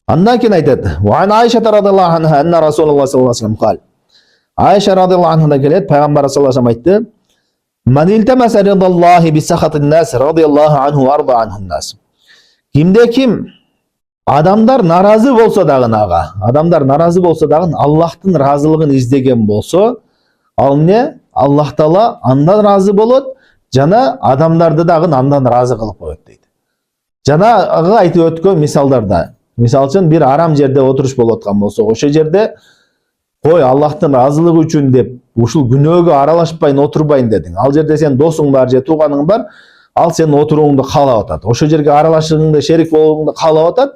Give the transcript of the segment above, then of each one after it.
Андан кейін айтады: "Ва ан Айша радиллаху анха анна Расулуллах саллаллаху алейхи ва саллям қал." Айша радиллаху анхадан келеді, пайғамбар саллаллаху алейхи ва саллям айтты: "Ман илтамаса ридаллахи би сахатин нас радиллаху анху ва арда анхун нас." Кимде ким адамдар наразы болса дагы, адамдар наразы болса дагы Аллахтың разылығын издеген болса, ал не? Аллах Таала андан разы болот, жана адамдарды дагы андан разы кылып коет дейт. Жанагы айтып өткөн мисалдарда, мисал үчүн бир арам жерде отуруш болуп аткан болсо, ошол жерде кой Аллахтын разылыгы үчүн деп ушул күнөөгө аралашпайын, отурбайын дедиң. Ал жерде сен досуң бар же тууганың бар, ал сенин отурууңду каалап атат. Ошол жерге аралашышыңды, шерик болууңду каалап атат.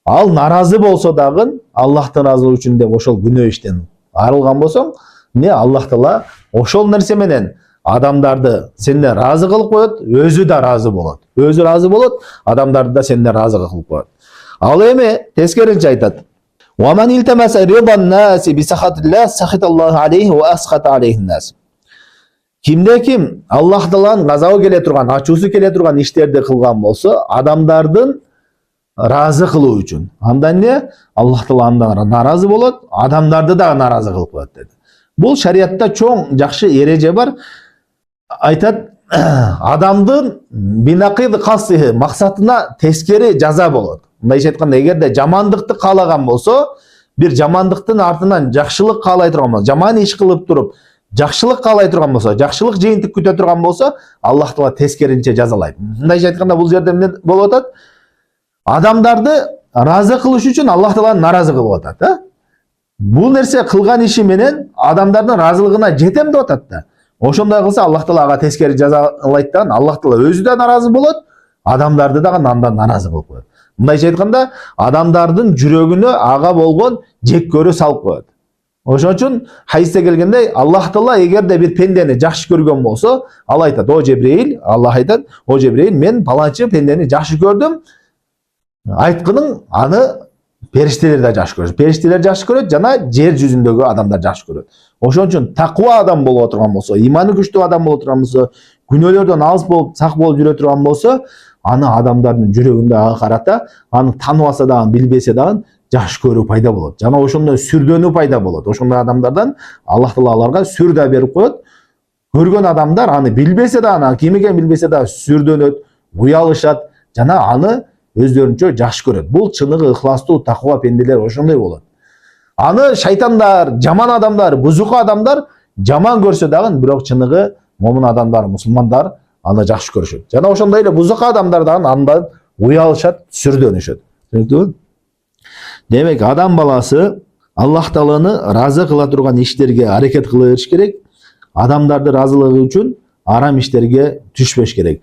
Ал наразы болсо дагы Аллахтын разылыгы үчүн деп ошол күнөө иштен арылган болсоң, не Аллах Таала ошол нерсе менен адамдарды сенден разы кылып коет, өзү да разы болот. Өзү разы болот, адамдарды да сенден разы кылып коет. Ал эми тескеринче айтат: "Ва ман илтамаса ридан наси би сахатилlah сахаталлаху алейхи ва асхата алейхин нас." Кимде ким Аллах Тааланын газабы келе турган, ачуусу келе турган иштерди кылган болсо, адамдардын разы кылуу үчүн, анда не? Аллах Таала андан наразы болот, адамдарды да наразы кылып коет деди. Бул шариатта чоң жакшы эреже бар. Айтат, адамдын бинакид касыхы, максатына тескери жаза болот. Мындайча айтканда, эгерде жамандыкты каалаган болсо, бир жамандыктын артынан жакшылык каалай турган болсо, жаман иш кылып туруп жакшылык каалай турган болсо, жакшылык жыйынтык күтө турган болсо, Аллах Таала тескеринче жазалайт. Мындайча айтканда, бул жерде эмне болуп атат? Адамдарды разы кылыш үчүн Аллах Тааланы наразы кылып атат, Бул нерсе кылган иши менен адамдардын разылыгына жетем деп атат да. Ошондой кылса Аллах Таала ага тескери жазалайт да, Аллах Таала өзү да наразы болот, адамдарды дагы андан наразы кылып коет. Мындайча айтканда, адамдардын жүрөгүнө ага болгон жек көрүү салып коет. Ошон үчүн хадисте келгендей, Аллах Таала эгерде бир пендени жакшы көргөн болсо, ал айтат: "О Жебрейил", Аллах айтат: "О Жебрейил, мен паланчы пендени жакшы көрдүм. Айткының аны периштелер да жакшы көрөт. Периштелер жакшы көрөт, жана жер жүзүндөгү адамдар жакшы көрөт." Ошон үчүн таква адам болуп отурган болсо, иманы күчтүү адам болуп отурган болсо, күнөөлөрдөн алыс болуп, сак болуп жүрө турган болсо, аны адамдардын жүрөгүндө ага карата, аны тааныбаса дагы, билбесе дагы жакшы көрүү пайда болот. Жана ошондой сүрдөнүү пайда болот. Ошондой адамдардан Аллах Таала аларга сүр да берип коет. Көргөн адамдар аны билбесе дагы, ким экенин билбесе дагы сүрдөнөт, уялышат, жана аны өздөрүнчө жакшы көрөт. Бул чыныгы ыхластуу таква пенделер ошондой болот. Аны шайтандар, жаман адамдар, бузук адамдар жаман көрсө дагы, бирок чыныгы момун адамдар, мусулмандар аны жакшы көрүшөт. Жана ошондой эле бузук адамдар дагы андан уялышат, сүрдөнүшөт. Түшүнүктүбү? Демек, адам баласы Аллах Тааланы разы кыла турган иштерге аракет кыла бериш керек. Адамдарды разылыгы үчүн арам иштерге түшпөш керек.